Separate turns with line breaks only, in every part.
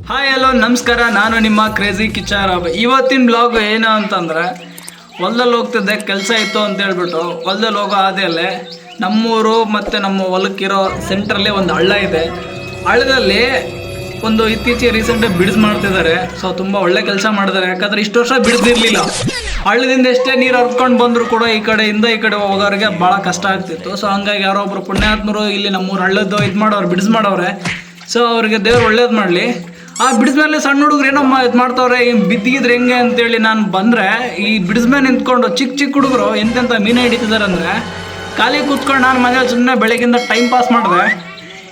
Hi hello ನಮಸ್ಕಾರ, ನಾನು ನಿಮ್ಮ ಕ್ರೇಜಿ ಕಿಚ್ಚಾರಾಬ್. ಇವತ್ತಿನ ಬ್ಲಾಗ್ ಏನು ಅಂತಂದ್ರೆ, ಹೊಲದಲ್ಲಿ ಹೋಗ್ತಿದ್ದೆ, ಕೆಲಸ ಇತ್ತು ಅಂತ ಹೇಳ್ಬಿಟ್ಟು ಹೊಲದಲ್ಲಿ ಹೋಗೋ ಹಾದಿಯಲ್ಲೇ ನಮ್ಮೂರು ಮತ್ತು ನಮ್ಮ ಹೊಲಕ್ಕಿರೋ ಸೆಂಟ್ರಲ್ಲಿ ಒಂದು ಹಳ್ಳ ಇದೆ. ಹಳ್ಳದಲ್ಲಿ ಒಂದು ಇತ್ತೀಚೆಗೆ ರೀಸೆಂಟಾಗಿ ಬಿಡ್ಸ್ ಮಾಡ್ತಿದ್ದಾರೆ. ಸೊ ತುಂಬ ಒಳ್ಳೆ ಕೆಲಸ ಮಾಡಿದ್ದಾರೆ. ಯಾಕಂದರೆ ಇಷ್ಟು ವರ್ಷ ಬಿಡಿಸಿರಲಿಲ್ಲ. ಹಳ್ಳದಿಂದ ಎಷ್ಟೇ ನೀರು ಹರ್ಕೊಂಡು ಬಂದರೂ ಕೂಡ ಈ ಕಡೆಯಿಂದ ಈ ಕಡೆ ಹೋಗೋರಿಗೆ ಭಾಳ ಕಷ್ಟ ಆಗ್ತಿತ್ತು. ಸೊ ಹಂಗಾಗಿ ಯಾರೋ ಒಬ್ಬರು ಪುಣ್ಯಾತ್ಮರು ಇಲ್ಲಿ ನಮ್ಮೂರು ಹಳ್ಳದ್ದು ಇದು ಮಾಡೋರು, ಬಿಡ್ಸ್ ಮಾಡೋರೆ. ಸೊ ಅವ್ರಿಗೆ ದೇವ್ರು ಒಳ್ಳೇದು ಮಾಡಲಿ. ಆ ಬಿಡಿಸ್ಮೇಲೆ ಸಣ್ಣ ಹುಡುಗರು ಏನೋ ಇದು ಮಾಡ್ತಾವ್ರೆ, ಬಿದ್ದಿದ್ರೆ ಹೆಂಗೆ ಅಂತೇಳಿ ನಾನು ಬಂದರೆ, ಈ ಬಿಡಿಸ್ಮೇಲೆ ನಿಂತ್ಕೊಂಡು ಚಿಕ್ಕ ಚಿಕ್ಕ ಹುಡುಗರು ಎಂತೆಂಥ ಮೀನು ಹಿಡಿತಿದ್ದಾರೆ ಅಂದರೆ, ಖಾಲಿ ಕೂತ್ಕೊಂಡು ನಾನು ಮನೇಲಿ ಸುಮ್ಮನೆ ಬೆಳಗ್ಗಿಂದ ಟೈಮ್ ಪಾಸ್ ಮಾಡಿದೆ.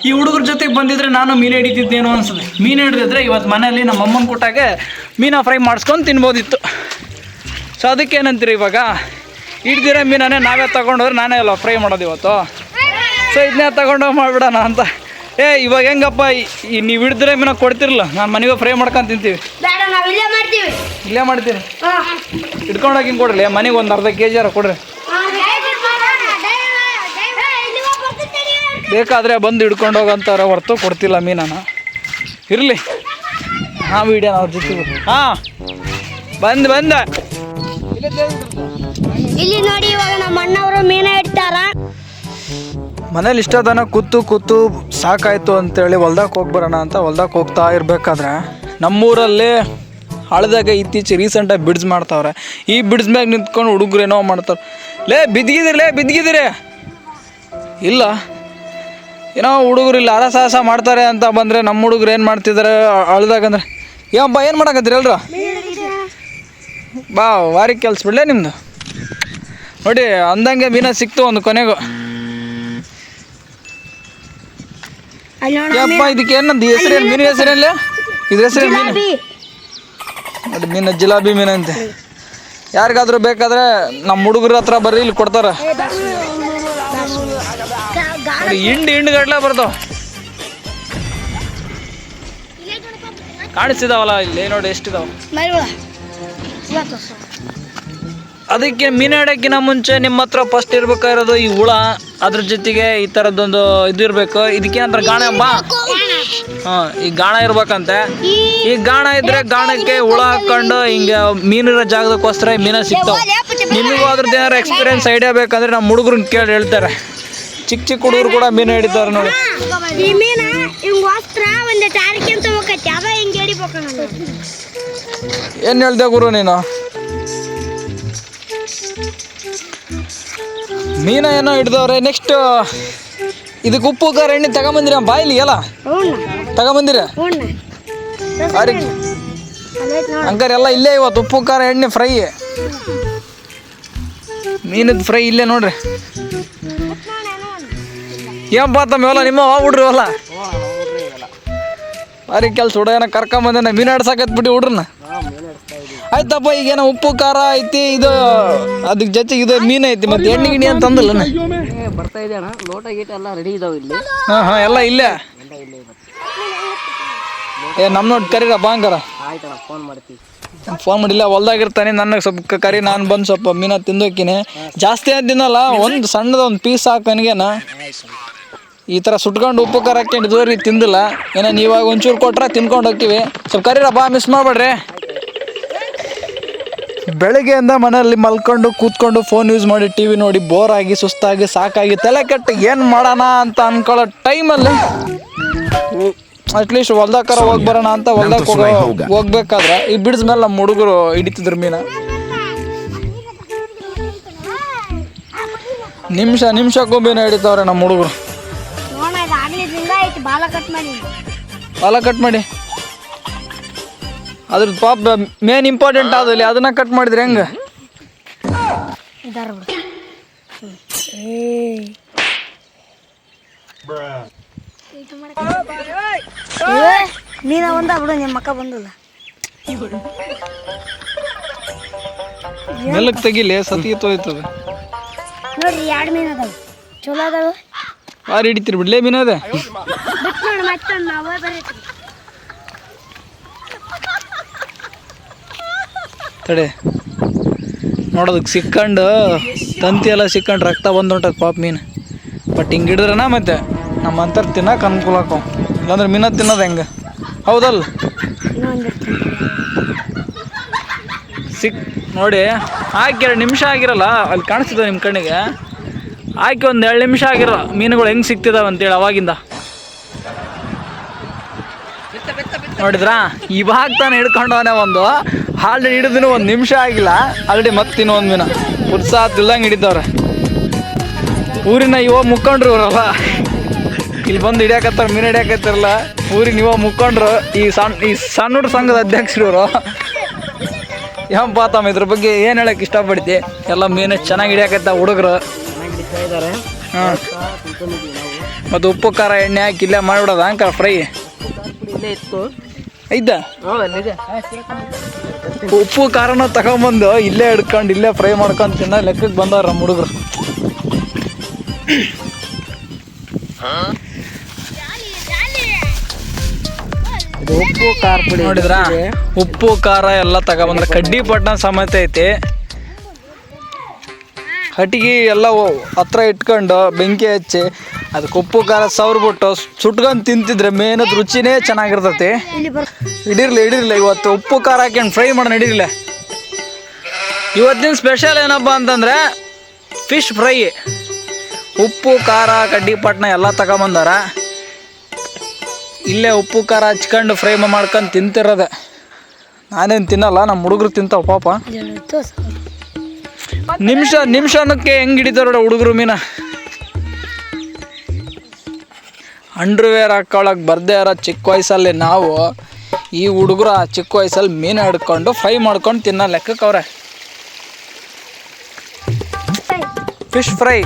ಈ ಹುಡುಗರ ಜೊತೆಗೆ ಬಂದಿದ್ರೆ ನಾನು ಮೀನು ಹಿಡಿತಿದ್ದೇನೋ ಅನ್ಸುತ್ತೆ. ಮೀನು ಹಿಡಿದಿದ್ರೆ ಇವತ್ತು ಮನೇಲಿ ನಮ್ಮ ಅಮ್ಮನ ಕೊಟ್ಟಾಗೆ ಮೀನು ಫ್ರೈ ಮಾಡಿಸ್ಕೊಂಡು ತಿನ್ಬೋದಿತ್ತು. ಸೊ ಅದಕ್ಕೇನಂತೀರಿ, ಇವಾಗ ಹಿಡ್ದಿರೋ ಮೀನನ್ನೇ ನಾವೇ ತೊಗೊಂಡೋದ್ರೆ ನಾನೇ ಅಲ್ಲ ಫ್ರೈ ಮಾಡೋದು ಇವತ್ತು. ಸೊ ಇದನ್ನೇ ತೊಗೊಂಡೋಗಿ ಮಾಡಿಬಿಡೋಣ ಅಂತ. ಇವಾಗ ಹೆಂಗಪ್ಪ, ನೀವು ಹಿಡಿದ್ರೆ ಮೀನ ಕೊಡ್ತಿರಲ್ಲ, ನಾನು ಮನೆಗೆ ಫ್ರೈ ಮಾಡ್ಕೊಂಡು ತಿಂತೀವಿ. ಇಲ್ಲೇ ಮಾಡ್ತೀನಿ, ಹಿಡ್ಕೊಂಡೋಗಿ ಹಿಂಗೆ ಕೊಡ್ರಿ. ಮನೆಗೆ ಒಂದು ಅರ್ಧ ಕೆ ಜಿ ಕೊಡ್ರಿ, ಬೇಕಾದರೆ ಬಂದು ಹಿಡ್ಕೊಂಡು ಹೋಗಂತಾರೆ ಹೊರ್ತು ಕೊಡ್ತಿಲ್ಲ ಮೀನನ. ಇರಲಿ, ಹಾಂ ವಿಡಿಯೋ ಅವ್ರ ಜೊತೆ. ಹಾಂ ಬಂದೆ
ಇಲ್ಲಿ ನೋಡಿ. ಇವಾಗ ನಮ್ಮ ಅಣ್ಣವರು ಮೀನ ಇಡ್ತಾರ.
ಮನೇಲಿ ಇಷ್ಟದನ ಕೂತು ಸಾಕಾಯ್ತು ಅಂತೇಳಿ ಹೊಲ್ದಾಗ ಹೋಗ್ಬರೋಣ ಅಂತ ಹೊಲ್ದಾಗ ಹೋಗ್ತಾ ಇರಬೇಕಾದ್ರೆ ನಮ್ಮೂರಲ್ಲಿ ಹಳದಾಗ ಇತ್ತೀಚೆಗೆ ರೀಸೆಂಟಾಗಿ ಬಿಡ್ಸ್ ಮಾಡ್ತಾವ್ರೆ. ಈ ಬಿಡ್ಸ್ ಮ್ಯಾಗ ನಿಂತ್ಕೊಂಡು ಹುಡುಗರು ಏನೋ ಮಾಡ್ತಾರೆ. ಬಿದ್ದಿದ್ದೀರಿ ಇಲ್ಲ, ಏನೋ ಹುಡುಗರು ಇಲ್ಲಿ ಸಾಹಸ ಮಾಡ್ತಾರೆ ಅಂತ ಬಂದರೆ ನಮ್ಮ ಹುಡುಗರು ಏನು ಮಾಡ್ತಿದ್ದಾರೆ ಹಳದಾಗ ಅಂದರೆ, ಏನಪ್ಪ ಏನು ಮಾಡಕತ್ತೀರಿ ಎಲ್ರು? ಬಾ ವಾರಿ ಕೆಲ್ಸ ಬಿಡಲೇ ನಿಮ್ಮದು. ನೋಡಿ ಅಂದಂಗೆ ಮೀನ ಸಿಕ್ತು ಒಂದು ಕೊನೆಗೂ. ಯಪ್ಪ, ಇದಕ್ಕೆ ಏನಂತ ಹೆಸರೇನು? ಮೀನು ಹೆಸರೇನಿಲ್ಲ, ಇದ್ರ ಹೆಸರೇನು? ಮೀನು ನೋಡಿ, ಮೀನು ಜಿಲಾಬಿ ಮೀನು ಅಂತೆ. ಯಾರಿಗಾದ್ರೂ ಬೇಕಾದ್ರೆ ನಮ್ಮ ಹುಡುಗರ ಹತ್ರ ಬರ್ರಿ, ಇಲ್ಲಿ ಕೊಡ್ತಾರೆ. ಹಿಂಡು ಗಡ್ಲ ಬರ್ತಾವ, ಕಾಣಿಸ್ತಿದಾವಲ್ಲ ಇಲ್ಲಿ ನೋಡಿ ಎಷ್ಟಿದಾವ. ಅದಕ್ಕೆ ಮೀನು ಹಿಡಿಯೋಕ್ಕಿಂತ ಮುಂಚೆ ನಿಮ್ಮ ಹತ್ರ ಫಸ್ಟ್ ಇರ್ಬೇಕಾಗಿರೋದು ಈ ಹುಳ, ಅದ್ರ ಜೊತೆಗೆ ಈ ಥರದ್ದೊಂದು ಇದು ಇರಬೇಕು. ಇದಕ್ಕೇನಂತಾರೆ ಗಾಣ ಬಾ. ಹಾಂ, ಈ ಗಾಣ ಇರ್ಬೇಕಂತೆ. ಈ ಗಾಣ ಇದ್ರೆ ಗಾಣಕ್ಕೆ ಹುಳ ಹಾಕೊಂಡು ಹಿಂಗೆ ಮೀನಿರೋ ಜಾಗದಕ್ಕೋಸ್ಕರ ಮೀನ ಸಿಗ್ತಾವೆ. ನಿಮಗೂ ಅದ್ರದ್ದು ಏನಾರು ಎಕ್ಸ್ಪೀರಿಯನ್ಸ್ ಐಡಿಯಾ ಬೇಕಂದ್ರೆ ನಮ್ಮ ಹುಡುಗರನ್ನ ಕೇಳಿ ಹೇಳ್ತಾರೆ. ಚಿಕ್ಕ ಹುಡುಗರು ಕೂಡ ಮೀನು ಹಿಡಿತಾರೆ ನೋಡಿ. ಏನು ಹೇಳ್ದೆ ಗುರು ನೀನು? ಮೀನ ಏನೋ ಹಿಡ್ದವ್ರೆ. ನೆಕ್ಸ್ಟ್ ಇದಕ್ಕೆ ಉಪ್ಪು ಖಾರ ಎಣ್ಣೆ ತಗೊಂಬಂದಿರ ಬಾಯಿಲಿ ಎಲ್ಲ ತಗೊಂಬಂದಿರ ಹಂಗಾರೆ ಎಲ್ಲ ಇಲ್ಲೇ ಇವತ್ತು ಉಪ್ಪು ಖಾರ ಎಣ್ಣೆ ಫ್ರೈ, ಮೀನದ ಫ್ರೈ ಇಲ್ಲೇ ನೋಡ್ರಿ. ಏನ್ ಪಾತಮ್ಮ ಹೊಲ ನಿಮ್ಮ ಹುಡ್ರಿ ಹೊಲ ಬಾರಿ ಕೆಲ್ಸ. ಹುಡುಗನ ಕರ್ಕೊಂಬಂದ ಮೀನು ಆಡ್ಸಾಕತ್ ಬಿಟ್ಟು ಹುಡ್ರನ್ನ. ಆಯ್ತಪ್ಪ, ಈಗೇನೋ ಉಪ್ಪು ಖಾರ ಐತಿ, ಇದು ಅದಕ್ಕೆ ಜೊತೆಗೆ ಇದು ಮೀನು ಐತಿ, ಮತ್ತೆ ಎಣ್ಣೆ ಗಿಣ್ಣಿ ಅಂತ ಅಂದಲ್ಲ
ಬರ್ತಾ ಇದೆ ಅಣ್ಣ. ಲೋಟ ಗೀಟ ಎಲ್ಲ ರೆಡಿ ಇದಾವೆ ಇಲ್ಲಿ.
ಹಾಂ ಎಲ್ಲ ಇಲ್ಲೇ. ನಮ್ಮ ನೋಡಿ ಕರೀರ ಬಾಂಗಾರ.
ಆಯ್ತಣ್ಣ, ಫೋನ್ ಮಾಡ್ತೀವಿ.
ಫೋನ್ ಮಾಡಿಲ್ಲ, ಹೊಲ್ದಾಗಿರ್ತಾನೆ. ನನಗೆ ಸ್ವಲ್ಪ ಕರಿ, ನಾನು ಬಂದು ಸ್ವಲ್ಪ ಮೀನ ತಿಂದೋಕಿನಿ. ಜಾಸ್ತಿ ಅಂತ ತಿನ್ನಲ್ಲ, ಒಂದು ಸಣ್ಣದ ಒಂದು ಪೀಸ್ ಹಾಕನ್ಗೇನ ಈ ಥರ ಸುಟ್ಕೊಂಡು ಉಪ್ಪು ಖಾರ ಹಾಕ್ಕೊಂಡು ಇದುವರೆಗೆ ತಿಂದಿಲ್ಲ. ಏನೋ ನೀವಾಗ ಒಂಚೂರು ಕೊಟ್ರೆ ತಿನ್ಕೊಂಡು ಹೋಗ್ತೀವಿ. ಸ್ವಲ್ಪ ಕರೀರಪ್ಪ, ಮಿಸ್ ಮಾಡಬೇಡ್ರಿ. ಬೆಳಗ್ಗೆಯಿಂದ ಮನೆಯಲ್ಲಿ ಮಲ್ಕೊಂಡು ಕೂತ್ಕೊಂಡು ಫೋನ್ ಯೂಸ್ ಮಾಡಿ ಟಿ ವಿ ನೋಡಿ ಬೋರ್ ಆಗಿ ಸುಸ್ತಾಗಿ ಸಾಕಾಗಿ ತಲೆ ಕೆಟ್ಟು ಏನು ಮಾಡೋಣ ಅಂತ ಅಂದ್ಕೊಳ್ಳೋ ಟೈಮಲ್ಲಿ ಅಟ್ಲೀಸ್ಟ್ ಹೊಲ್ದಾಕಾರ ಹೋಗಿ ಬರೋಣ ಅಂತ ಹೊಲ್ದಾಗ ಹೋಗ್ಬೇಕಾದ್ರೆ ಈ ಬಿಡ್ಸ್ ಮೇಲೆ ನಮ್ಮ ಹುಡುಗರು ಹಿಡಿತಿದ್ರು ಮೀನ. ನಿಮಿಷಕ್ಕೂ ಮೀನು ಹಿಡಿತಾವ್ರೆ ನಮ್ಮ ಹುಡುಗರು. ಬಾಲ ಕಟ್ ಮಾಡಿ ಅದ್ರ ಪಾಪ ಮೇನ್ ಇಂಪಾರ್ಟೆಂಟ್ ಆದಲ್ಲಿ ಅದನ್ನ ಕಟ್ ಮಾಡಿದ್ರೆ ಹೆಂಗ?
ನೀನ ಒಂದ ಬಿಡು, ನಿಮ್ಮ ಮಕ್ಕ ಬಂದಿಲ್ಲ.
ಮೆಲ್ಲಕ್ ತೆಗಿಲಿ, ಸತಿ ತೋಯ್ತದ
ನೋಡ್ರಿ. 2 ಮೀನು ಅದಾವ, ಚಲೋ ಅದಾವ.
ಬಾರಿ ಹಿಡಿತೀರಿ ಬಿಡ್ಲೇ ಮೀನು ಅದ. ತಡೆ ನೋಡೋದಕ್ಕೆ ಸಿಕ್ಕೊಂಡು ತಂತಿ ಎಲ್ಲ ಸಿಕ್ಕೊಂಡು ರಕ್ತ ಬಂದುಂಟದ ಪಾಪ ಮೀನು. ಬಟ್ ಹಿಂಗೆ ಹಿಡಿದ್ರನ ಮತ್ತೆ ನಮ್ಮ ಅಂತರ ತಿನ್ನಕ್ಕೆ ಅನುಕೂಲ ಆಕವು. ಇಲ್ಲಾಂದ್ರೆ ಮೀನ ತಿನ್ನೋದು ಹೆಂಗೆ? ಹೌದಲ್ಲ
ಇನ್ನೊಂದು
ನೋಡಿ ಹಾಕಿ 2 ನಿಮಿಷ ಆಗಿರಲ್ಲ, ಅಲ್ಲಿ ಕಾಣಿಸ್ತದೆ ನಿಮ್ಮ ಕಣ್ಣಿಗೆ. ಹಾಕಿ 1-2 ನಿಮಿಷ ಆಗಿರಲ್ಲ, ಮೀನುಗಳು ಹೆಂಗೆ ಸಿಗ್ತಿದಾವೆ ಅಂತೇಳಿ ಅವಾಗಿಂದ. ನೋಡಿದ್ರಾ, ಇವಾಗ ತಾನು ಹಿಡ್ಕೊಂಡವನೇ ಒಂದು ಆಲ್ರೆಡಿ ಹಿಡಿದಿನ 1 ನಿಮಿಷ ಆಗಿಲ್ಲ, ಆಲ್ರೆಡಿ ಮತ್ತೆ ಇನ್ನೊಂದು ಮೀನು ಉತ್ಸಾಹದಿಲ್ದಂಗೆ ಹಿಡಿದವ್ರೆ. ಊರಿನ ಮುಕ್ಕೊಂಡ್ರು ಇವರಲ್ಲ, ಇಲ್ಲಿ ಬಂದು ಹಿಡಿಯಾಕತ್ತಾರ, ಮೀನು ಹಿಡಿಯಾಕತ್ತಾರಲ್ಲ ಊರಿನ ಮುಕ್ಕೊಂಡ್ರು. ಈ ಸಣ್ಣ ಹುಡುಗ ಸಂಘದ ಅಧ್ಯಕ್ಷರು ಇವರು. ತಮ್ಮ ಇದ್ರ ಬಗ್ಗೆ ಏನು ಹೇಳಕ್ಕೆ ಇಷ್ಟಪಡ್ತಿ? ಎಲ್ಲ ಮೀನು ಚೆನ್ನಾಗಿ ಹಿಡಿಯಾಕತ್ತ ಹುಡುಗರು. ಹಾಂ, ಮತ್ತು ಉಪ್ಪು ಖಾರ ಎಣ್ಣೆ ಹಾಕಿ ಇಲ್ಲೇ ಮಾಡಿಬಿಡೋದ ಅಂಕಲ್ ಫ್ರೈ ಐದ. ಉಪ್ಪು ಖಾರನ ತಗೊಂಬಂದು ಇಲ್ಲೇ ಹಿಡ್ಕೊಂಡು ಇಲ್ಲೇ ಫ್ರೈ ಮಾಡ್ಕೊಂಡು ತಿನ್ನೋ ಲೆಕ್ಕಕ್ಕೆ ಬಂದವ್ರ ನಮ್ಮ ಹುಡುಗರು.
ಉಪ್ಪು ಖಾರ ಪುಡಿ
ನೋಡಿದ್ರ, ಉಪ್ಪು ಖಾರ ಎಲ್ಲ ತಗೊಂಬಂದ್ರೆ ಕಡ್ಡಿ ಪಟ್ಟಣ ಸಮೇತ ಐತಿ. ಹಟ್ಟಿಗೆ ಎಲ್ಲ ಹತ್ರ ಇಟ್ಕೊಂಡು ಬೆಂಕಿ ಹಚ್ಚಿ ಅದಕ್ಕೆ ಉಪ್ಪು ಖಾರ ಸವ್ರ್ಬಿಟ್ಟು ಸುಟ್ಕೊಂಡು ತಿಂತಿದ್ರೆ ಮೇನದ ರುಚಿನೇ ಚೆನ್ನಾಗಿರ್ತೈತಿ. ಹಿಡಿರ್ಲಿ ಇವತ್ತು ಉಪ್ಪು ಖಾರ ಹಾಕ್ಯಂಡು ಫ್ರೈ ಮಾಡೋಣ. ಹಿಡಿರ್ಲಿ, ಇವತ್ತಿನ ಸ್ಪೆಷಲ್ ಏನಪ್ಪ ಅಂತಂದರೆ ಫಿಶ್ ಫ್ರೈ. ಉಪ್ಪು ಖಾರ ಕಡ್ಡಿ ಪಟ್ಟಣ ಎಲ್ಲ ತಗೊಂಬಂದಾರ. ಇಲ್ಲೇ ಉಪ್ಪು ಖಾರ ಹಚ್ಕೊಂಡು ಫ್ರೈ ಮಾಡ್ಕೊಂಡು ತಿಂತಿರೋದೆ. ನಾನೇನು ತಿನ್ನಲ್ಲ, ನಮ್ಮ ಹುಡುಗರು ತಿಂತಾವ ಪಾಪ. ನಿಮಿಷಕ್ಕೆ ಹೆಂಗೆ ಹಿಡಿತಾರ ಹುಡುಗರು ಮೀನ. ಅಂಡರ್ವೇರ್ ಹಾಕೊಳ್ಳೋಕೆ ಬರ್ದೇ ಇರೋ ಚಿಕ್ಕ ವಯಸ್ಸಲ್ಲಿ ನಾವು ಈ ಹುಡುಗರು ಆ ಚಿಕ್ಕ ವಯಸ್ಸಲ್ಲಿ ಮೀನು ಹಿಡ್ಕೊಂಡು ಫ್ರೈ ಮಾಡ್ಕೊಂಡು ತಿನ್ನೋ ಲೆಕ್ಕಕ್ಕೆ ಅವ್ರೆ. ಫಿಶ್ ಫ್ರೈ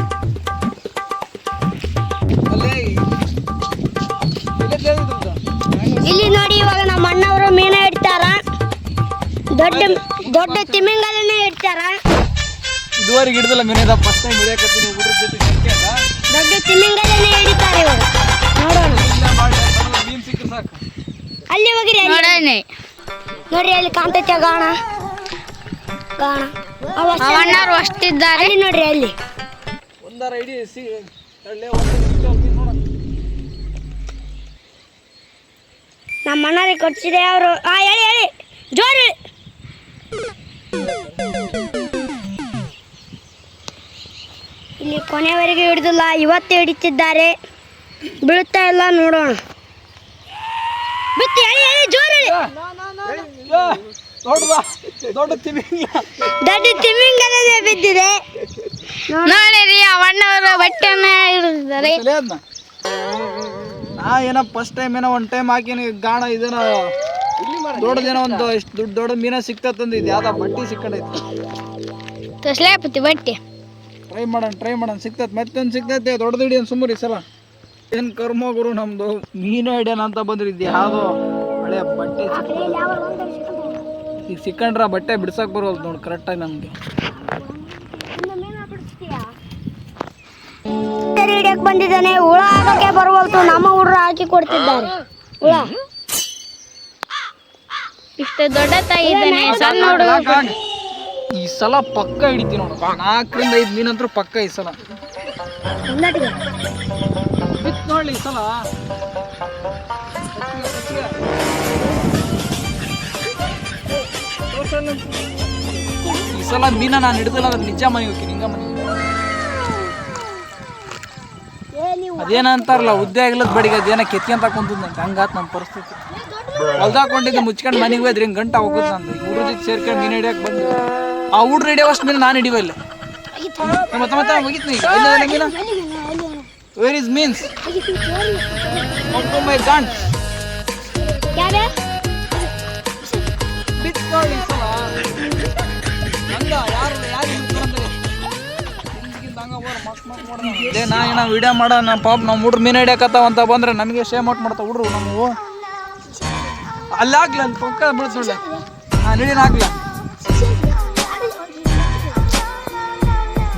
ಇಲ್ಲಿ ನೋಡಿ, ಇವಾಗ ನಮ್ಮ ಅಣ್ಣವರು ಮೀನ ಇಡ್ತಾರ. ದೊಡ್ಡ ತಿಮಿಂಗಲನೇ ಇಡ್ತಾರ.
ಇದುವರೆಗೆ ಹಿಡಿದಲ್ಲ ಮೀನಿದ, ಫಸ್ಟ್ ಟೈಮ್ ಹಿಡಿಯಕತ್ತೀನಿ ಹುಡುಗ್ರ ಜೊತೆ.
ದೊಡ್ಡ ತಿಮಿಂಗಲನೇ ಹಿಡಿತಾರೆ ಇವಾಗ. ನೋಡೋಣ,
ಮೀನು ಸಿಕ್ಕರೆ ಸಾಕು.
ಅಲ್ಲಿ ಹೋಗಿರಿ, ನೋಡ್ರಿ ಅಲ್ಲಿ ಕಾಣ್ತೈತೆ ಗಾಣ. ಅಣ್ಣವ್ರು ಅಷ್ಟಿದ್ದಾರೆ ನೋಡ್ರಿ ಅಲ್ಲಿ.
ಒಂದಾರ ಹಿಡಿ
ನಮ್ಮ ಅಣ್ಣರಿಗೆ ಕೊಡ್ಸಿದೆ ಅವರು. ಹೇಳಿ ಜೋರು. ಇಲ್ಲಿ ಕೊನೆವರೆಗೆ ಹಿಡಿದಿಲ್ಲ, ಇವತ್ತು ಹಿಡಿತಿದ್ದಾರೆ. ಬೀಳುತ್ತಾ ಇಲ್ಲ, ನೋಡೋಣ. ಬಿತ್ತು, ಹೇಳಿ ಜೋರು.
ದೊಡ್ಡ
ತಿಮಿಂಗಲನೇ ಬಿದ್ದಿದೆ ನೋಡಿ. ಅವಣ್ಣವರು ಬಟ್ಟೆನ ಹಿಡಿದಿದ್ದಾರೆ.
ನಾ ಏನೋ ಫಸ್ಟ್ ಟೈಮ್ ಏನೋ 1 ಟೈಮ್ ಹಾಕಿನಿ ಗಾಣ. ಇದೇನೋ ದೊಡ್ಡದೇನೋ ಒಂದು ಇಷ್ಟು ದೊಡ್ಡ ಮೀನ ಸಿಕ್ತಂದು ಇದು ಯಾವ್ದು ಬಟ್ಟೆ ಸಿಕ್ಕಂಡೈತಿ.
ತಸ್ಲಾಪತಿ ಬಟ್ಟೆ
ಟ್ರೈ ಮಾಡೋಣ ಸಿಕ್ತೈತೆ. ಮತ್ತೊಂದು ಸಿಕ್ತೈತೆ ದೊಡ್ಡದು ಹಿಡಿಯೋಣ ಸುಮ್ಮರಿ ಸಲ. ಏನು ಕರ್ಮ ಗುರು ನಮ್ಮದು, ಮೀನು ಹಿಡಿಯೋಣ ಅಂತ ಬಂದ್ರೆ ಇದು ಯಾವುದೋ ಹಳೆ ಬಟ್ಟೆ ಈಗ ಸಿಕ್ಕಂಡ್ರೆ ಬಟ್ಟೆ ಬಿಡ್ಸಕ್ಕೆ ಬರೋದು ನೋಡಿ ಕರೆಕ್ಟಾಗಿ ನಮಗೆ.
ಹಿಡಿಯಕ್ಕೆ ಬಂದಿದ್ದಾನೆ, ಹುಳ ಹಾಕಕ್ಕೆ ಬರುವಲ್ತು. ನಮ್ಮ ಹುಡುಗರು ಹಾಕಿ ಕೊಡ್ತಿದ್ದಾರೆ ಹುಳ. ಇಷ್ಟು ದೊಡ್ಡ ತಾಯಿದ್ದಾನೆ, ಸಣ್ಣ ಹುಡುಗ.
ಈ ಸಲ ಪಕ್ಕ ಹಿಡಿತೀವಿ ನೋಡು, 4-5 ಮೀನಂತರೂ ಪಕ್ಕ ಈ ಸಲ ಬಿತ್ತು ನೋಡಿ. ಈ ಸಲ ಮೀನ ನಾನು ಹಿಡಿದಿಲ್ಲ, ಅದ್ರ ನಿಜ ಮನೆಗೆ ಹೋಗ್ತೀನಿ. ಹಿಂಗ ಮನೆ ಅದೇನಂತಾರಲ್ಲ, ಉದ್ದೆ ಆಗ್ಲದ ಬಡಿಗೆ ಅದೇನ ಕೆತ್ಕೊಂತ ಕುಂತಂತೆ, ಹಂಗಾತ್ ನಮ್ಮ ಪರಿಸ್ಥಿತಿ. ಹೊಲ್ದಾಕೊಂಡಿದ್ದು ಮುಚ್ಕೊಂಡು ಮನೆಗೆ ಹೋದ್ರೆ ಹಿಂಗೆ ಗಂಟ ಹೋಗುತ್ತ ಅಂತ. ಈಗ ಹುಡ್ರ ಜೊತೆ ಸೇರ್ಕೊಂಡು ಮೀನು ಹಿಡಿಯಕ್ಕೆ ಬಂದು ಆ ಹುಡ್ರು ಹಿಡಿಯೋವಷ್ಟು ಮೀನು ನಾನು ಹಿಡಿಯೋ ಇಲ್ಲ. ಮತ್ತೆ ಹೋಗಿತ್ತು ಈಗ ಮೀನು. ವೇರ್ ಇಸ್ ಮೀನ್ಸ್ ಮೈ ಗಾಂಡ್ ಬಿತ್ತು ನೋಡಿ ಈ ಸಲ. ನಾ ಏನ ವಿಡಿಯೋ ಮಾಡೋ ನಮ್ಮ ಪಾಪ ನಮ್ಮ ಹುಡ್ರು ಮೀನು ಹಿಡಿಯಕತ್ತಾವ ಅಂತ ಬಂದ್ರೆ ನಮಗೆ ಶೇಮ್ ಔಟ್ ಮಾಡ್ತಾವ ಹುಡ್ರು. ನಮ್ಮವು ಅಲ್ಲಾಗ್ಲ ಅಲ್ಲಿ ಪಕ್ಕ ಬಿಡ್ಸೊಳ್ಳೆ ನಾನು ಹಿಡಿಯೋನಾಗ್ಲ.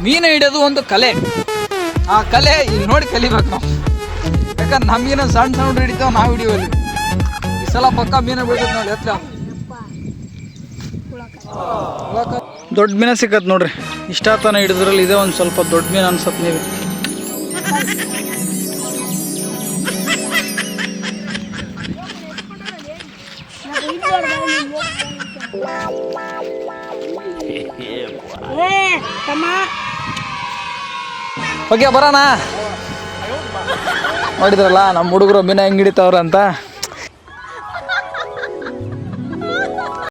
ಮೀನು ಹಿಡಿಯೋದು ಒಂದು ಕಲೆ. ಆ ಕಲೆ ಈಗ ನೋಡಿ ಕಲಿಬೇಕು ನಾವು. ಯಾಕಂದ್ರೆ ನಮಗೇನ ಸಣ್ಣ ಹುಡ್ರು ಹಿಡಿತಾವ, ನಾವು ಹಿಡಿಯೋಲ್ಲಿ. ಈ ಸಲ ಪಕ್ಕ ಮೀನು ಬಿಡ್ತೈತೆ ನೋಡಿ ಎತ್ತ. ದೊಡ್ಡ ಮೀನ ಸಿಕ್ಕತ್ ನೋಡ್ರಿ. ಇಷ್ಟ ತನ ಹಿಡಿದ್ರಲ್ಲಿ ಇದೇ ಒಂದು ಸ್ವಲ್ಪ ದೊಡ್ಡ ಮೀನು ಅನ್ಸತ್. ನೀವು ಓಕೆ ಬರೋಣ. ನೋಡಿದ್ರಲ್ಲ ನಮ್ಮ ಹುಡುಗರು ಮೀನು ಹೆಂಗೆ ಹಿಡಿತಾವ್ರ ಅಂತ.